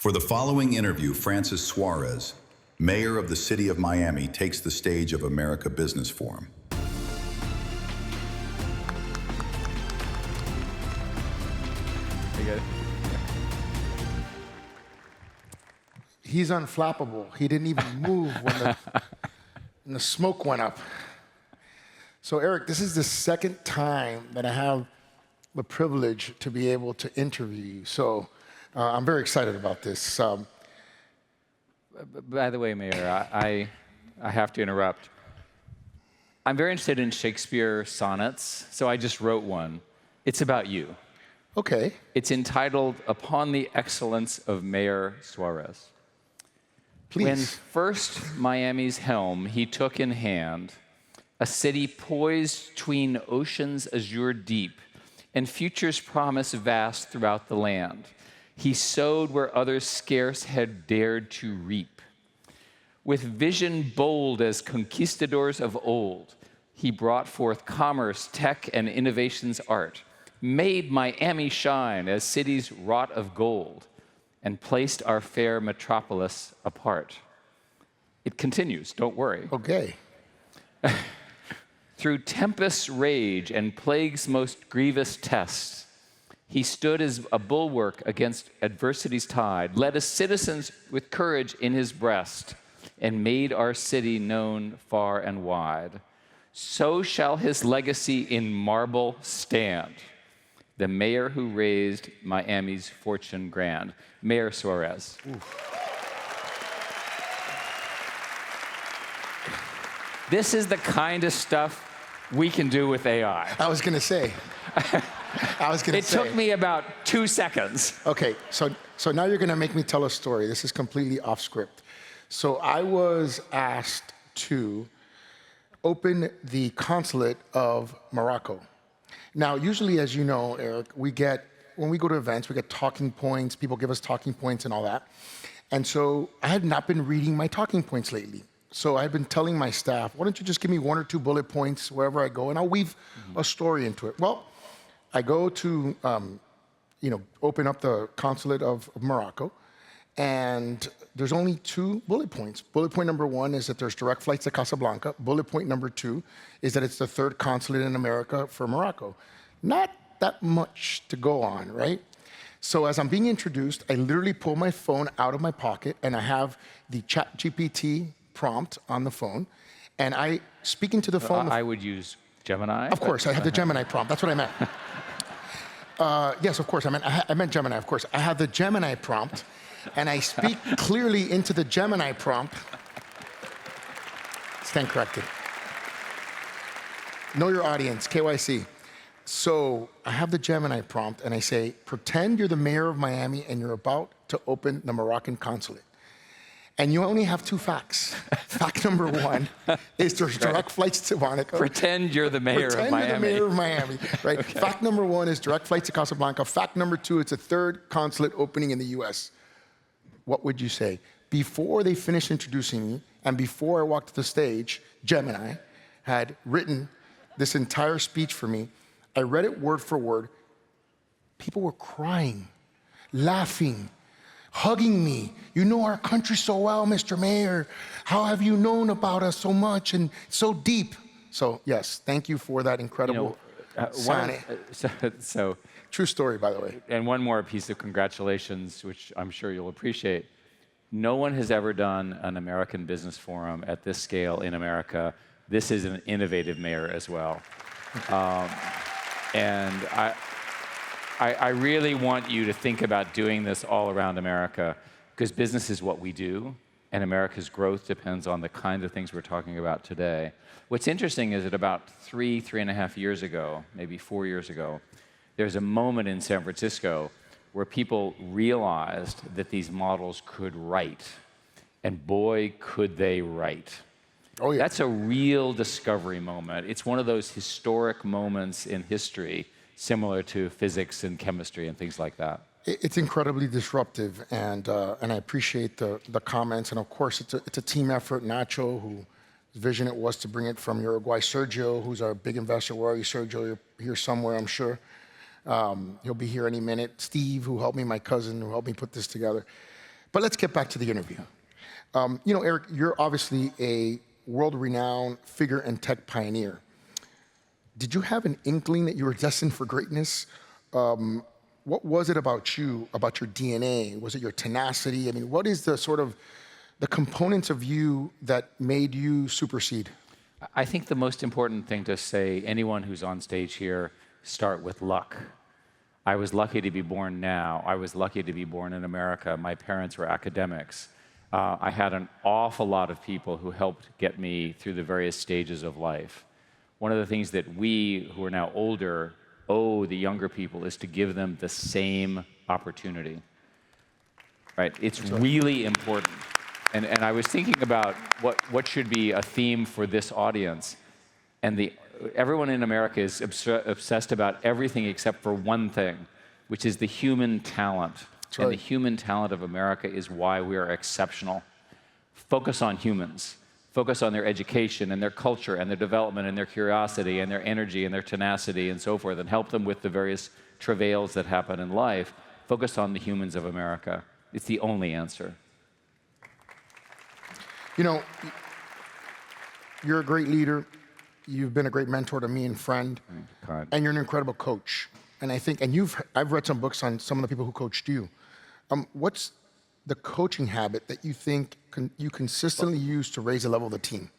For the following interview, Francis Suarez, mayor of the city of Miami, takes the stage of America Business Forum. He's unflappable. He didn't even move when the smoke went up. So Eric, this is the second time that I have the privilege to be able to interview you. So I'm very excited about this. By the way, Mayor, I have to interrupt. I'm very interested in Shakespeare sonnets, so I just wrote one. It's about you. Okay. It's entitled, Upon the Excellence of Mayor Suarez. Please. When first Miami's helm he took in hand, a city poised 'tween ocean's azure deep and future's promise vast throughout the land, he sowed where others scarce had dared to reap. With vision bold as conquistadors of old, he brought forth commerce, tech, and innovation's art, made Miami shine as cities wrought of gold, and placed our fair metropolis apart. It continues, don't worry. Okay. Through tempest's rage and plague's most grievous tests, he stood as a bulwark against adversity's tide, led his citizens with courage in his breast, and made our city known far and wide. So shall his legacy in marble stand, the mayor who raised Miami's fortune grand, Mayor Suarez. Oof. This is the kind of stuff we can do with AI. I was going to say. It took me about 2 seconds. Okay, so now you're going to make me tell a story. This is completely off script. So I was asked to open the consulate of Morocco. Now, usually, as you know, Eric, when we go to events, we get talking points, people give us talking points and all that. And so I had not been reading my talking points lately. So I've been telling my staff, why don't you just give me 1 or 2 bullet points wherever I go, and I'll weave a story into it. Well, I go to, open up the consulate of Morocco, and there's only 2 bullet points. Bullet point number 1 is that there's direct flights to Casablanca. Bullet point number 2 is that it's the 3rd consulate in America for Morocco. Not that much to go on, right? So as I'm being introduced, I literally pull my phone out of my pocket, and I have the ChatGPT prompt on the phone, and I speak into the phone. I would use Gemini. Of course, I have the Gemini prompt. That's what I meant. Yes, of course, I meant Gemini, of course. I have the Gemini prompt, and I speak clearly into the Gemini prompt. Stand corrected. Know your audience, KYC. So I have the Gemini prompt, and I say, pretend you're the mayor of Miami and you're about to open the Moroccan consulate. And you only have 2 facts. Fact number 1 is there's direct flights to Monaco. Pretend you're the mayor of Miami. Pretend you're the mayor of Miami, right? Okay. Fact number 1 is direct flights to Casablanca. Fact number 2, it's a 3rd consulate opening in the US. What would you say? Before they finished introducing me, and before I walked to the stage, Gemini had written this entire speech for me. I read it word for word. People were crying, laughing, hugging me. You know our country so well, Mr. Mayor. How have you known about us so much and so deep? So yes, thank you for that incredible signing. So true story, by the way. And one more piece of congratulations, which I'm sure you'll appreciate. No one has ever done an American Business Forum at this scale in America. This is an innovative mayor as well. And I really want you to think about doing this all around America, because business is what we do, and America's growth depends on the kind of things we're talking about today. What's interesting is that about 3.5 years ago, maybe 4 years ago, there's a moment in San Francisco where people realized that these models could write, and boy, could they write. Oh, yeah. That's a real discovery moment. It's one of those historic moments in history, similar to physics and chemistry and things like that. It's incredibly disruptive, and I appreciate the comments. And of course, it's a team effort. Nacho, whose vision it was to bring it from Uruguay. Sergio, who's our big investor. Where are you, Sergio? You're here somewhere, I'm sure. He'll be here any minute. Steve, who helped me, my cousin, who helped me put this together. But let's get back to the interview. You know, Eric, you're obviously a world-renowned figure and tech pioneer. Did you have an inkling that you were destined for greatness? What was it about you, about your DNA? Was it your tenacity? I mean, what is the sort of the components of you that made you supersede? I think the most important thing to say, anyone who's on stage here, start with luck. I was lucky to be born now. I was lucky to be born in America. My parents were academics. I had an awful lot of people who helped get me through the various stages of life. One of the things that we, who are now older, owe the younger people is to give them the same opportunity. Right? It's really important. And I was thinking about what should be a theme for this audience. And everyone in America is obsessed about everything except for one thing, which is the human talent. Right. And the human talent of America is why we are exceptional. Focus on humans. Focus on their education and their culture and their development and their curiosity and their energy and their tenacity and so forth, and help them with the various travails that happen in life. Focus on the humans of America. It's the only answer. You know, you're a great leader. You've been a great mentor to me and friend. Kind. And you're an incredible coach. And I think, I've read some books on some of the people who coached you. What's the coaching habit that you think you consistently use to raise the level of the team?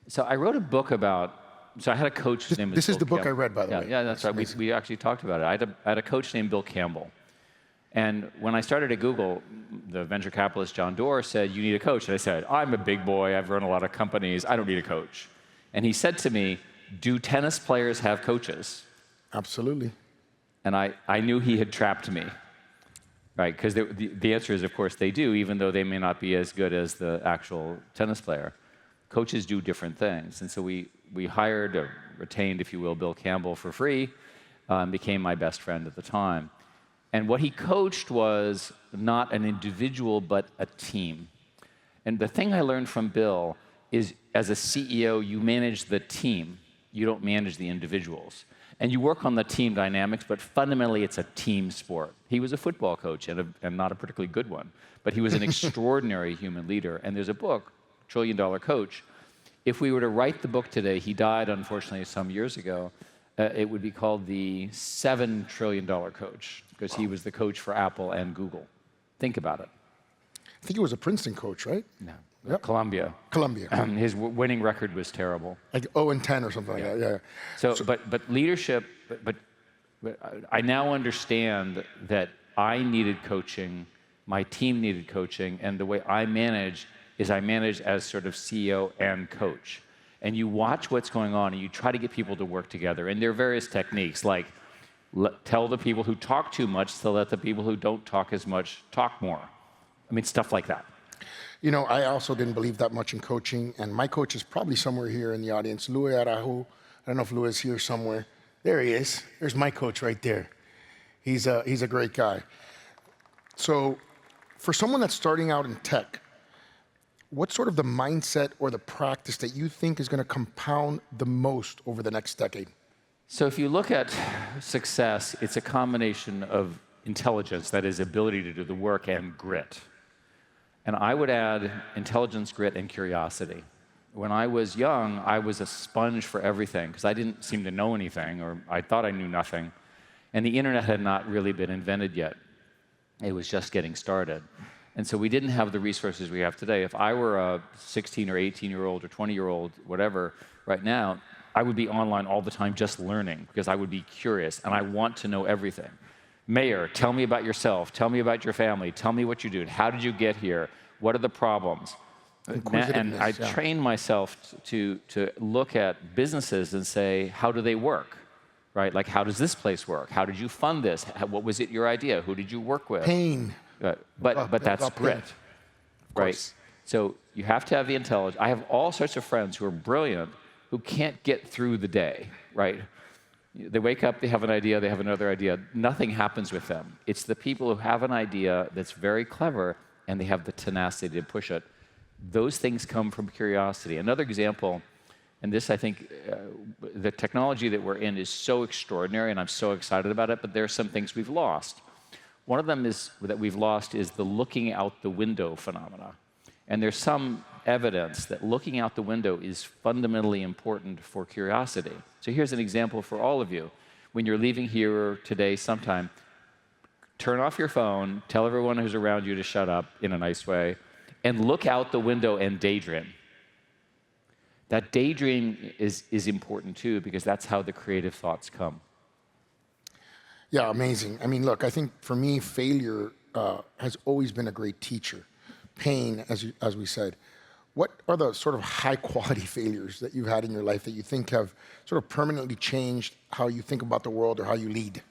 So I wrote a book about, so I had a coach named This is the book Campbell. I read, by the way. Yeah, that's right. We actually talked about it. I had a coach named Bill Campbell. And when I started at Google, the venture capitalist John Doerr said, you need a coach. And I said, I'm a big boy. I've run a lot of companies. I don't need a coach. And he said to me, do tennis players have coaches? Absolutely. And I knew he had trapped me, right? Because the answer is, of course, they do, even though they may not be as good as the actual tennis player. Coaches do different things. And so we hired, or retained, if you will, Bill Campbell for free, became my best friend at the time. And what he coached was not an individual, but a team. And the thing I learned from Bill is, as a CEO, you manage the team. You don't manage the individuals. And you work on the team dynamics, but fundamentally it's a team sport. He was a football coach, and not a particularly good one, but he was an extraordinary human leader. And there's a book, $1 Trillion Coach. If we were to write the book today, he died, unfortunately, some years ago, it would be called the $7 Trillion Coach, because he was the coach for Apple and Google. Think about it. I think he was a Princeton coach, right? No. Yep. Columbia. His winning record was terrible. Like 0-10 or something like that, yeah. So, but leadership, but I now understand that I needed coaching, my team needed coaching, and the way I manage is I manage as sort of CEO and coach. And you watch what's going on, and you try to get people to work together. And there are various techniques, like tell the people who talk too much to let the people who don't talk as much talk more. I mean, stuff like that. You know, I also didn't believe that much in coaching, and my coach is probably somewhere here in the audience, Louis Arahu. I don't know if Louis is here somewhere. There he is. There's my coach right there. He's a great guy. So for someone that's starting out in tech, what's sort of the mindset or the practice that you think is going to compound the most over the next decade? So if you look at success, it's a combination of intelligence, that is, ability to do the work, and grit. And I would add intelligence, grit, and curiosity. When I was young, I was a sponge for everything, because I didn't seem to know anything, or I thought I knew nothing. And the internet had not really been invented yet. It was just getting started. And so we didn't have the resources we have today. If I were a 16 or 18-year-old or 20-year-old, whatever, right now, I would be online all the time just learning, because I would be curious, and I want to know everything. Mayor, tell me about yourself. Tell me about your family. Tell me what you do. How did you get here? What are the problems? And I trained myself to look at businesses and say, how do they work? Right? Like, how does this place work? How did you fund this? What was it your idea? Who did you work with? Pain. But that's grit, right? So you have to have the intelligence. I have all sorts of friends who are brilliant who can't get through the day, right? They wake up, they have an idea, they have another idea. Nothing happens with them. It's the people who have an idea that's very clever and they have the tenacity to push it. Those things come from curiosity. Another example, and this, I think, the technology that we're in is so extraordinary and I'm so excited about it, but there are some things we've lost. One of them is that we've lost is the looking out the window phenomena. And there's some evidence that looking out the window is fundamentally important for curiosity. So here's an example for all of you. When you're leaving here today sometime, turn off your phone, tell everyone who's around you to shut up in a nice way, and look out the window and daydream. That daydream is important too, because that's how the creative thoughts come. Yeah, amazing. I mean, look, I think for me, failure has always been a great teacher. Pain, as we said. What are the sort of high-quality failures that you've had in your life that you think have sort of permanently changed how you think about the world or how you lead?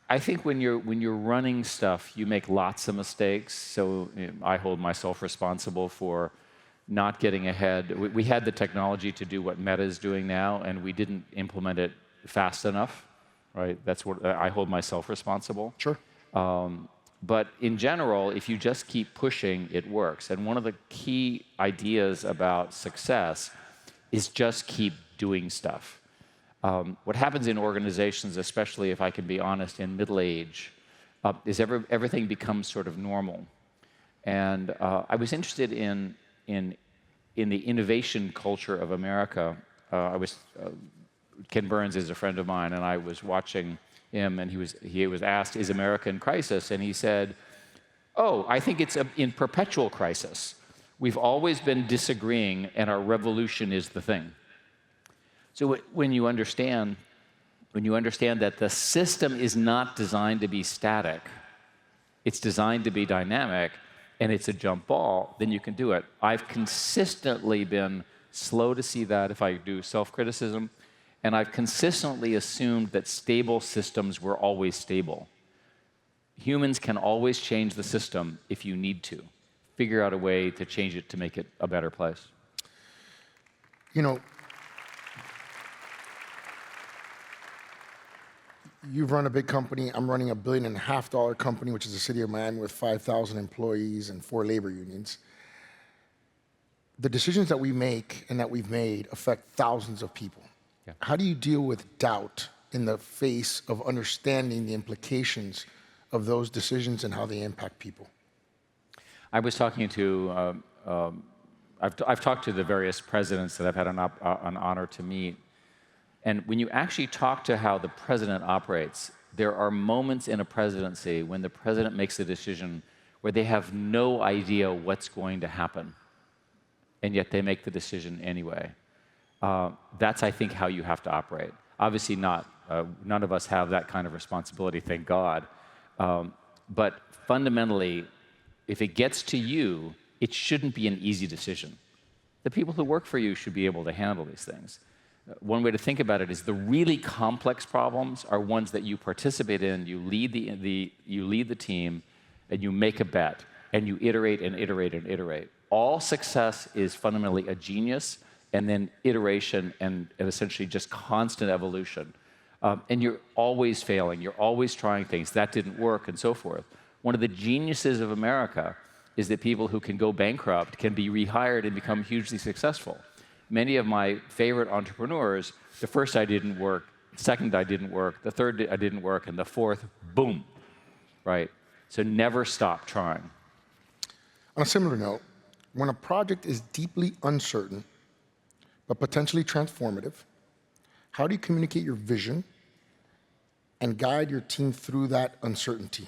I think when you're running stuff, you make lots of mistakes. So I hold myself responsible for not getting ahead. We had the technology to do what Meta is doing now, and we didn't implement it fast enough. Right? That's what I hold myself responsible. Sure. But in general, if you just keep pushing, it works. And one of the key ideas about success is just keep doing stuff. What happens in organizations, especially if I can be honest, in middle age, is everything becomes sort of normal. And I was interested in the innovation culture of America. Ken Burns is a friend of mine, and I was watching him, and he was asked, "Is America in crisis?" And he said, "Oh, I think it's in perpetual crisis. We've always been disagreeing, and our revolution is the thing." So when you understand that the system is not designed to be static, it's designed to be dynamic, and it's a jump ball, then you can do it. I've consistently been slow to see that if I do self-criticism. And I've consistently assumed that stable systems were always stable. Humans can always change the system if you need to. Figure out a way to change it to make it a better place. You know, you've run a big company. I'm running $1.5 billion company, which is the city of Miami with 5,000 employees and 4 labor unions. The decisions that we make and that we've made affect thousands of people. Yeah. How do you deal with doubt in the face of understanding the implications of those decisions and how they impact people? I was talking to, I've talked to the various presidents that I've had an honor to meet. And when you actually talk to how the president operates, there are moments in a presidency when the president makes a decision where they have no idea what's going to happen, and yet they make the decision anyway. That's, I think, how you have to operate. Obviously not. None of us have that kind of responsibility, thank God. But fundamentally, if it gets to you, it shouldn't be an easy decision. The people who work for you should be able to handle these things. One way to think about it is the really complex problems are ones that you participate in, you lead the team, and you make a bet, and you iterate and iterate and iterate. All success is fundamentally a genius, and then iteration and essentially just constant evolution. And you're always failing. You're always trying things. That didn't work, and so forth. One of the geniuses of America is that people who can go bankrupt can be rehired and become hugely successful. Many of my favorite entrepreneurs, the first I didn't work, the second I didn't work, the third I didn't work, and the fourth, boom, right? So never stop trying. On a similar note, when a project is deeply uncertain, but potentially transformative, how do you communicate your vision and guide your team through that uncertainty?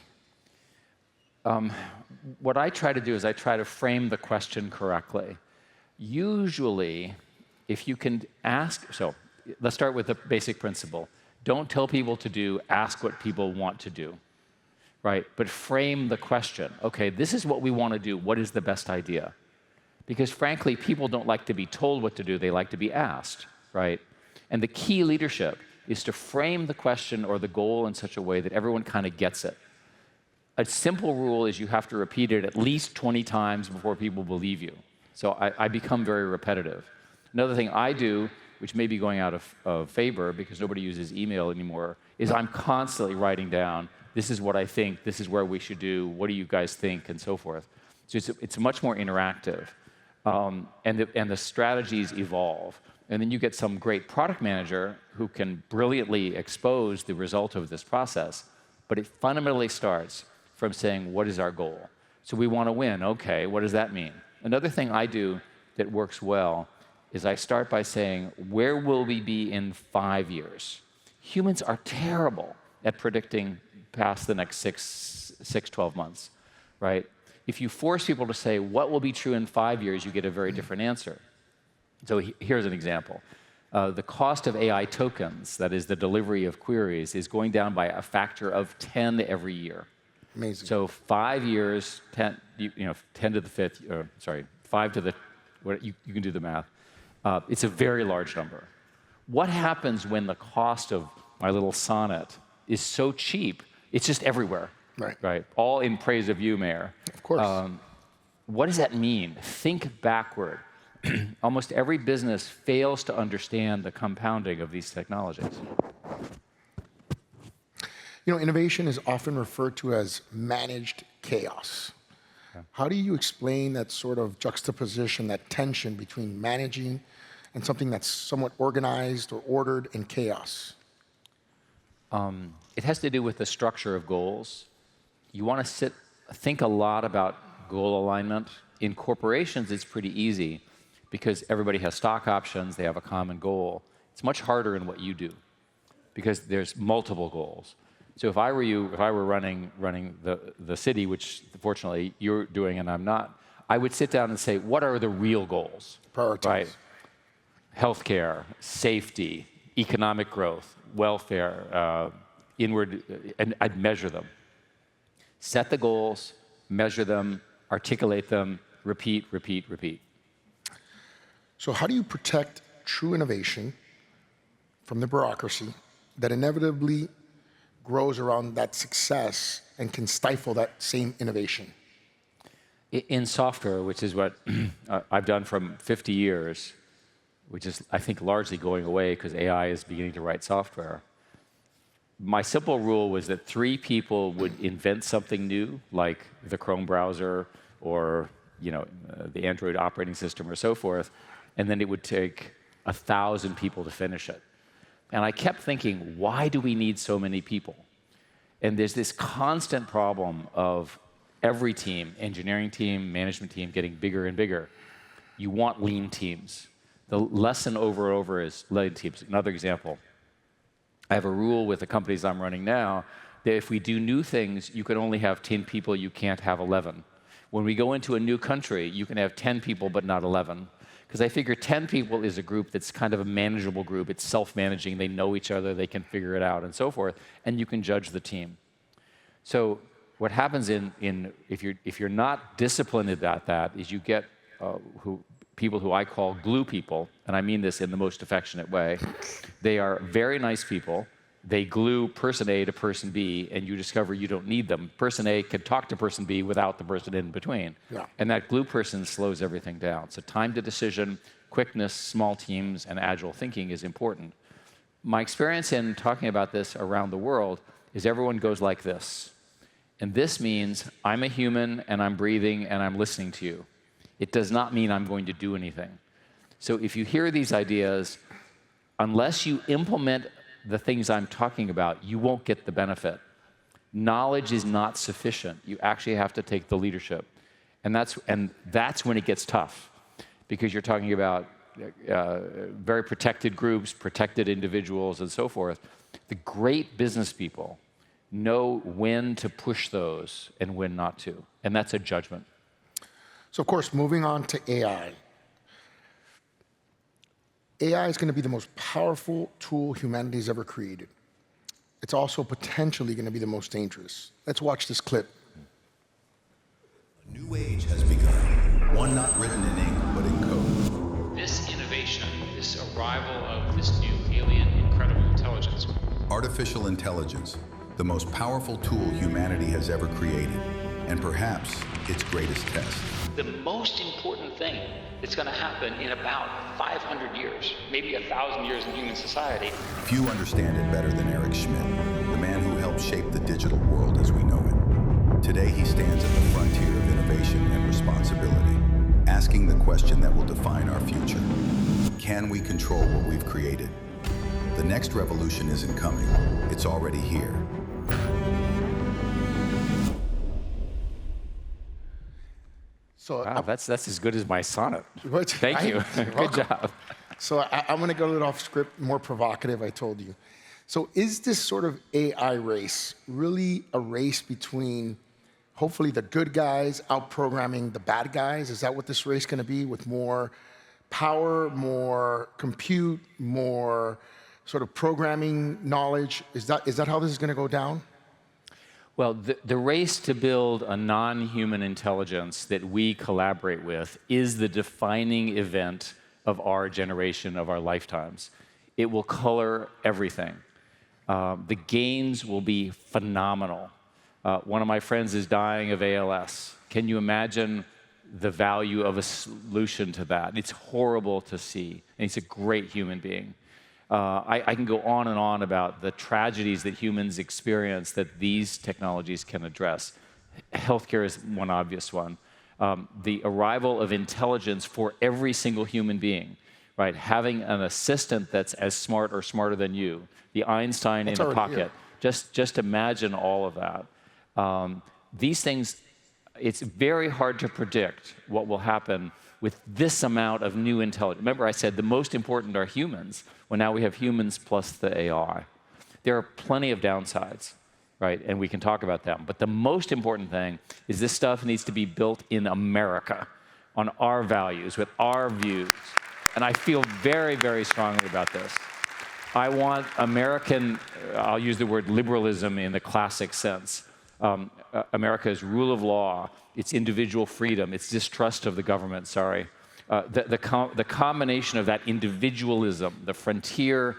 What I try to do is I try to frame the question correctly. Usually, if you can ask, so let's start with the basic principle. Don't tell people to do, ask what people want to do, right? But frame the question. Okay, this is what we want to do. What is the best idea? Because frankly, people don't like to be told what to do. They like to be asked, right? And the key leadership is to frame the question or the goal in such a way that everyone kind of gets it. A simple rule is you have to repeat it at least 20 times before people believe you. So I become very repetitive. Another thing I do, which may be going out of favor because nobody uses email anymore, is I'm constantly writing down, this is what I think, this is where we should do, what do you guys think, and so forth. So it's much more interactive. And the strategies evolve. And then you get some great product manager who can brilliantly expose the result of this process. But it fundamentally starts from saying, what is our goal? So we want to win. Okay, what does that mean? Another thing I do that works well is I start by saying, where will we be in 5 years? Humans are terrible at predicting past the next 12 months, right? If you force people to say, what will be true in 5 years, you get a very different answer. So here's an example. The cost of AI tokens, that is the delivery of queries, is going down by a factor of 10 every year. Amazing. So 5 years, 10 to the fifth, 5 to the, you can do the math. It's a very large number. What happens when the cost of my little sonnet is so cheap, it's just everywhere? Right. All in praise of you, Mayor. Of course. What does that mean? Think backward. Almost every business fails to understand the compounding of these technologies. You know, innovation is often referred to as managed chaos. Okay. How do you explain that sort of juxtaposition, that tension between managing and something that's somewhat organized or ordered and chaos? It has to do with the structure of goals. You want to think a lot about goal alignment. In corporations, it's pretty easy because everybody has stock options, they have a common goal. It's much harder in what you do because there's multiple goals. So if I were you, if I were running the city, which fortunately you're doing and I'm not, I would sit down and say, what are the real goals? Prioritize. Right? Healthcare, safety, economic growth, welfare, and I'd measure them. Set the goals, measure them, articulate them, repeat, repeat, repeat. So how do you protect true innovation from the bureaucracy that inevitably grows around that success and can stifle that same innovation? In software, which is what I've done from 50 years, which is, I think, largely going away because AI is beginning to write software, my simple rule was that 3 people would invent something new, like the Chrome browser or the Android operating system or so forth, and then it would take 1,000 people to finish it. And I kept thinking, why do we need so many people? And there's this constant problem of every team, engineering team, management team, getting bigger and bigger. You want lean teams. The lesson over and over is lean teams. Another example. I have a rule with the companies I'm running now that if we do new things, you can only have 10 people, you can't have 11. When we go into a new country, you can have 10 people, but not 11. Because I figure 10 people is a group that's kind of a manageable group. It's self-managing. They know each other. They can figure it out and so forth. And you can judge the team. So what happens if you're not disciplined about that is you get people who I call glue people, and I mean this in the most affectionate way. They are very nice people. They glue person A to person B, and you discover you don't need them. Person A can talk to person B without the person in between. Yeah. And that glue person slows everything down. So time to decision, quickness, small teams, and agile thinking is important. My experience in talking about this around the world is everyone goes like this. And this means I'm a human, and I'm breathing, and I'm listening to you. It does not mean I'm going to do anything. So if you hear these ideas, unless you implement the things I'm talking about, you won't get the benefit. Knowledge is not sufficient. You actually have to take the leadership. And that's when it gets tough, because you're talking about very protected groups, protected individuals, and so forth. The great business people know when to push those and when not to. And that's a judgment. So, of course, moving on to AI. AI is going to be the most powerful tool humanity's ever created. It's also potentially going to be the most dangerous. Let's watch this clip. A new age has begun, one not written in ink, but in code. This innovation, this arrival of this new alien incredible intelligence. Artificial intelligence, the most powerful tool humanity has ever created, and perhaps its greatest test. The most important thing that's going to happen in about 500 years, maybe 1,000 years in human society. Few understand it better than Eric Schmidt, the man who helped shape the digital world as we know it. Today he stands at the frontier of innovation and responsibility, asking the question that will define our future. Can we control what we've created? The next revolution isn't coming, it's already here. So Wow, that's as good as my sonnet. What? Thank you. You're Good welcome. job. So I'm going to go a little off script, more provocative, I told you. So is this sort of AI race really a race between hopefully the good guys out-programming the bad guys? Is that what this race is going to be, with more power, more compute, more sort of programming knowledge? Is that how this is going to go down? Well, the race to build a non-human intelligence that we collaborate with is the defining event of our generation, of our lifetimes. It will color everything. The gains will be phenomenal. One of my friends is dying of ALS. Can you imagine the value of a solution to that? It's horrible to see, and he's a great human being. I can go on and on about the tragedies that humans experience that these technologies can address. Healthcare is one obvious one. The arrival of intelligence for every single human being, right? Having an assistant that's as smart or smarter than you, the Einstein in the pocket. Just imagine all of that. These things, it's very hard to predict what will happen with this amount of new intelligence. Remember, I said the most important are humans. Well, now we have humans plus the AI. There are plenty of downsides, right? And we can talk about them. But the most important thing is this stuff needs to be built in America, on our values, with our views. And I feel very, very strongly about this. I want American, I'll use the word liberalism in the classic sense. America's rule of law, its individual freedom, its distrust of the government, the combination of that individualism, the frontier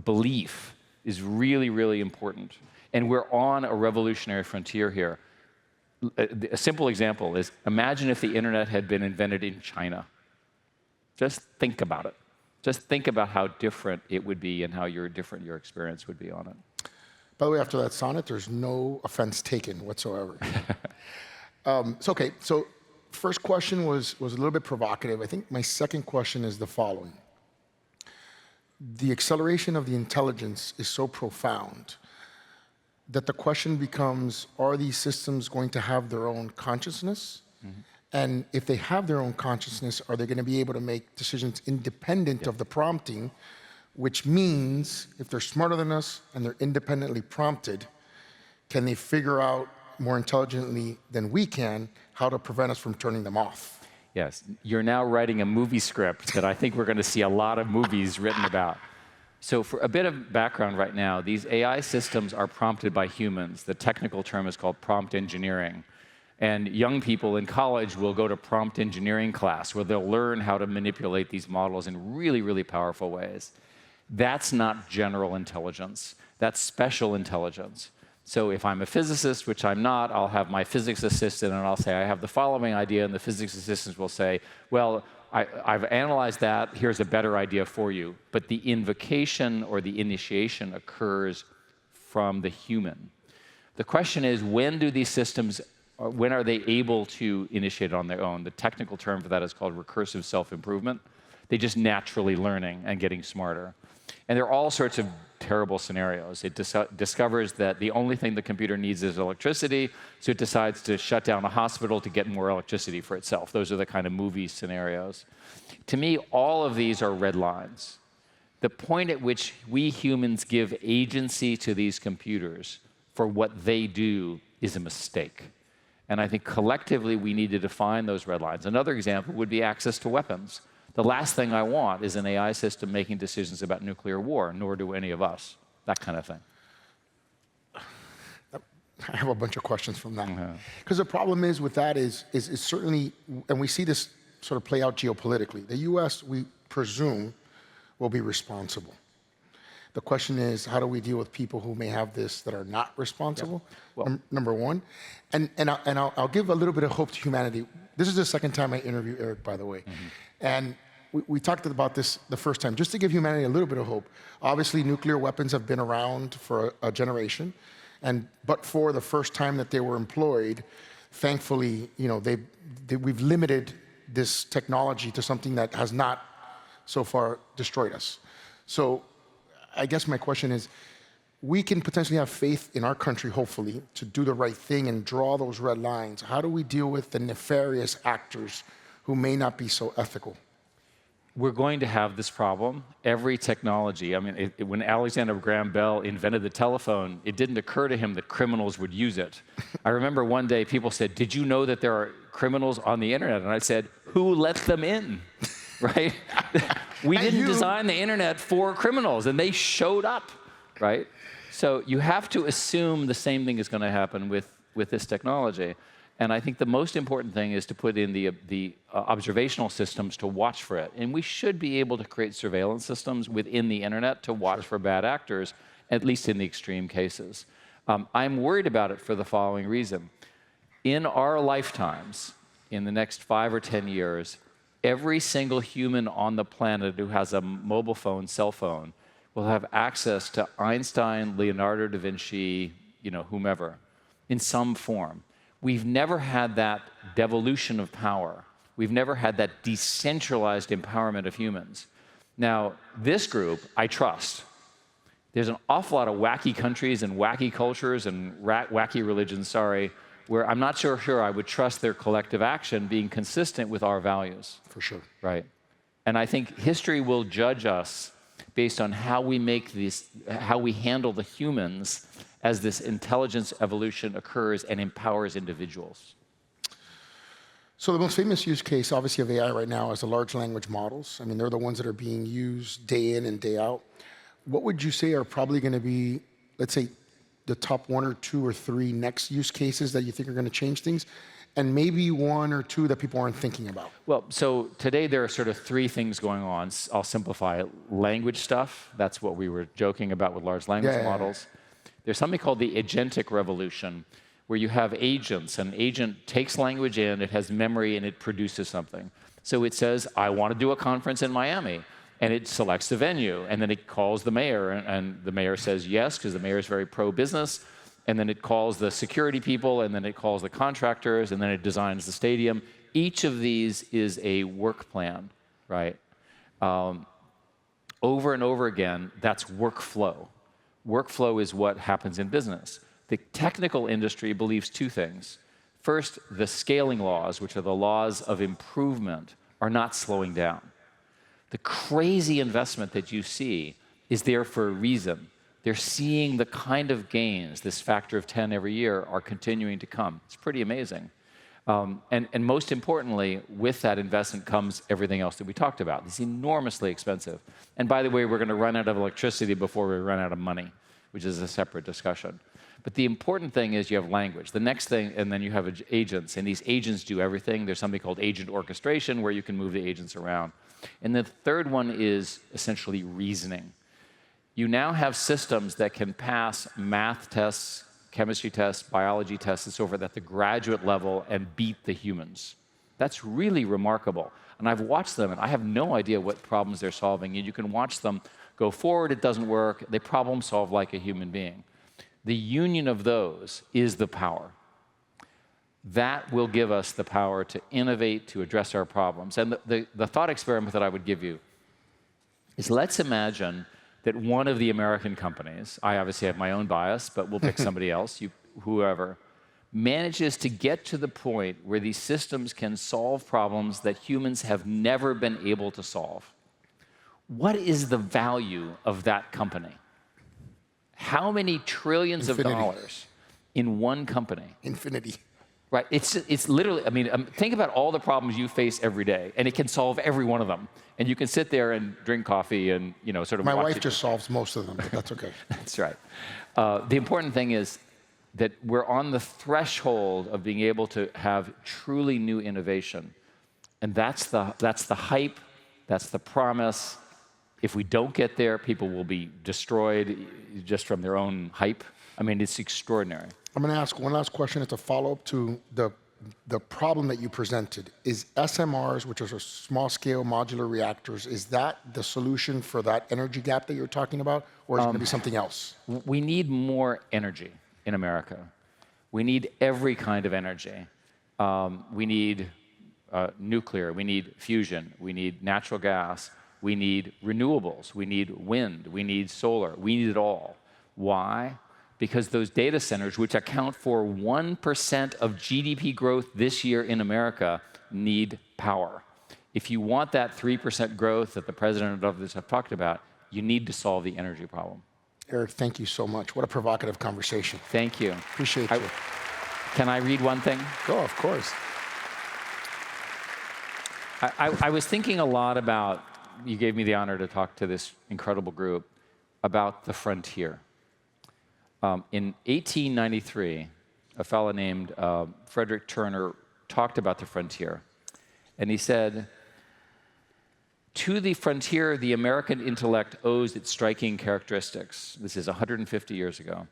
belief is really, really important. And we're on a revolutionary frontier here. A simple example is, imagine if the internet had been invented in China. Just think about it. Just think about how different it would be and how different your experience would be on it. By the way, after that sonnet, there's no offense taken whatsoever. Okay, so first question was a little bit provocative. I think my second question is the following. The acceleration of the intelligence is so profound that the question becomes, are these systems going to have their own consciousness? Mm-hmm. And if they have their own consciousness, are they going to be able to make decisions independent of the prompting? Which means, if they're smarter than us and they're independently prompted, can they figure out more intelligently than we can how to prevent us from turning them off? Yes, you're now writing a movie script that I think we're going to see a lot of movies written about. So for a bit of background right now, these AI systems are prompted by humans. The technical term is called prompt engineering. And young people in college will go to prompt engineering class where they'll learn how to manipulate these models in really, really powerful ways. That's not general intelligence. That's special intelligence. So if I'm a physicist, which I'm not, I'll have my physics assistant and I'll say, I have the following idea, and the physics assistant will say, well, I've analyzed that, here's a better idea for you. But the invocation or the initiation occurs from the human. The question is, when do these systems, when are they able to initiate on their own? The technical term for that is called recursive self-improvement. They're just naturally learning and getting smarter. And there are all sorts of terrible scenarios. It discovers that the only thing the computer needs is electricity, so it decides to shut down a hospital to get more electricity for itself. Those are the kind of movie scenarios. To me, all of these are red lines. The point at which we humans give agency to these computers for what they do is a mistake. And I think collectively we need to define those red lines. Another example would be access to weapons. The last thing I want is an AI system making decisions about nuclear war, nor do any of us. That kind of thing. I have a bunch of questions from that. Because the problem is with that is certainly, and we see this sort of play out geopolitically, the US, we presume, will be responsible. The question is, how do we deal with people who may have this that are not responsible? Yeah. Well, number one. And I'll give a little bit of hope to humanity. This is the second time I interview Eric, by the way. Mm-hmm. And we talked about this the first time, just to give humanity a little bit of hope. Obviously, nuclear weapons have been around for a generation, but for the first time that they were employed, thankfully, we've limited this technology to something that has not so far destroyed us. So I guess my question is, we can potentially have faith in our country, hopefully, to do the right thing and draw those red lines. How do we deal with the nefarious actors who may not be so ethical? We're going to have this problem. Every technology, I mean, when Alexander Graham Bell invented the telephone, it didn't occur to him that criminals would use it. I remember one day people said, "Did you know that there are criminals on the internet?" And I said, "Who let them in?" Right? We didn't design the internet for criminals, and they showed up, right? So you have to assume the same thing is going to happen with this technology. And I think the most important thing is to put in the observational systems to watch for it. And we should be able to create surveillance systems within the internet to watch for bad actors, at least in the extreme cases. I'm worried about it for the following reason. In our lifetimes, in the next 5 or 10 years, every single human on the planet who has a mobile phone, cell phone, will have access to Einstein, Leonardo da Vinci, whomever, in some form. We've never had that devolution of power. We've never had that decentralized empowerment of humans. Now, this group, I trust. There's an awful lot of wacky countries and wacky cultures and wacky religions, where I'm not sure I would trust their collective action being consistent with our values. For sure. Right. And I think history will judge us based on how we how we handle the humans as this intelligence evolution occurs and empowers individuals. So the most famous use case, obviously, of AI right now is the large language models. I mean, they're the ones that are being used day in and day out. What would you say are probably going to be, let's say, the top 1 or 2 or 3 next use cases that you think are going to change things? And maybe 1 or 2 that people aren't thinking about? Well, so today there are sort of 3 things going on. I'll simplify it. Language stuff, that's what we were joking about with large language models. There's something called the agentic revolution, where you have agents. An agent takes language in, it has memory, and it produces something. So it says, I want to do a conference in Miami. And it selects the venue, and then it calls the mayor, and the mayor says yes, because the mayor is very pro-business. And then it calls the security people, and then it calls the contractors, and then it designs the stadium. Each of these is a work plan, right? Over and over again, that's workflow. Workflow is what happens in business. The technical industry believes 2 things. First, the scaling laws, which are the laws of improvement, are not slowing down. The crazy investment that you see is there for a reason. They're seeing the kind of gains, this factor of 10 every year, are continuing to come. It's pretty amazing. And most importantly, with that investment comes everything else that we talked about. It's enormously expensive. And by the way, we're going to run out of electricity before we run out of money, which is a separate discussion. But the important thing is you have language. The next thing, and then you have agents, and these agents do everything. There's something called agent orchestration, where you can move the agents around. And the third one is essentially reasoning. You now have systems that can pass math tests, chemistry tests, biology tests, and so forth at the graduate level and beat the humans. That's really remarkable. And I've watched them, and I have no idea what problems they're solving. And you can watch them go forward, it doesn't work, they problem solve like a human being. The union of those is the power. That will give us the power to innovate, to address our problems. And the thought experiment that I would give you is, let's imagine that one of the American companies, I obviously have my own bias, but we'll pick somebody else, whoever, manages to get to the point where these systems can solve problems that humans have never been able to solve. What is the value of that company? How many trillions of dollars in one company? Infinity. Right, it's literally, I mean, think about all the problems you face every day, and it can solve every one of them. And you can sit there and drink coffee and, sort of My wife just solves most of them, but that's okay. That's right. The important thing is that we're on the threshold of being able to have truly new innovation. And that's the hype, that's the promise. If we don't get there, people will be destroyed just from their own hype. I mean, it's extraordinary. I'm going to ask one last question. It's a follow-up to the problem that you presented. Is SMRs, which are small-scale modular reactors, is that the solution for that energy gap that you're talking about, or is it going to be something else? We need more energy in America. We need every kind of energy. We need nuclear. We need fusion. We need natural gas. We need renewables. We need wind. We need solar. We need it all. Why? Because those data centers, which account for 1% of GDP growth this year in America, need power. If you want that 3% growth that the president and others have talked about, you need to solve the energy problem. Eric, thank you so much. What a provocative conversation. Thank you. Appreciate you. Can I read one thing? Go, of course. I was thinking a lot about, you gave me the honor to talk to this incredible group, about the frontier. In 1893, a fellow named Frederick Turner talked about the frontier. And he said, "To the frontier, the American intellect owes its striking characteristics." This is 150 years ago.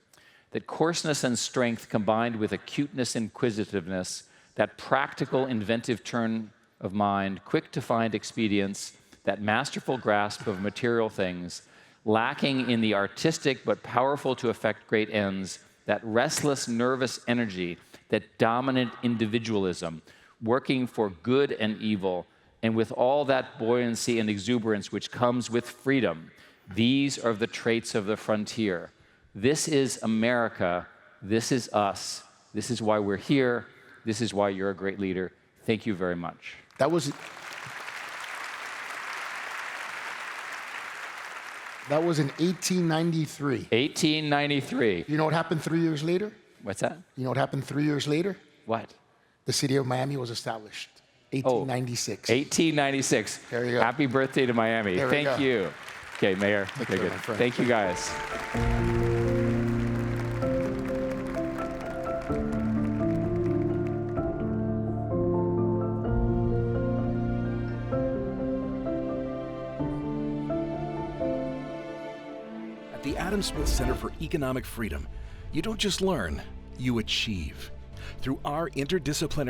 "That coarseness and strength combined with acuteness and inquisitiveness, that practical, inventive turn of mind, quick to find expedients, that masterful grasp of material things, lacking in the artistic but powerful to effect great ends, that restless, nervous energy, that dominant individualism, working for good and evil, and with all that buoyancy and exuberance which comes with freedom. These are the traits of the frontier. This is America. This is us. This is why we're here. This is why you're a great leader. Thank you very much." That was in 1893. 1893. You know what happened 3 years later? What's that? You know what happened 3 years later? What? The city of Miami was established. 1896. 1896. There you go. Happy birthday to Miami. There we Thank go. you. Okay, Mayor. Take Very care, good. my friend. Thank you, guys. At the Schmidt Center for Economic Freedom, you don't just learn, you achieve. Through our interdisciplinary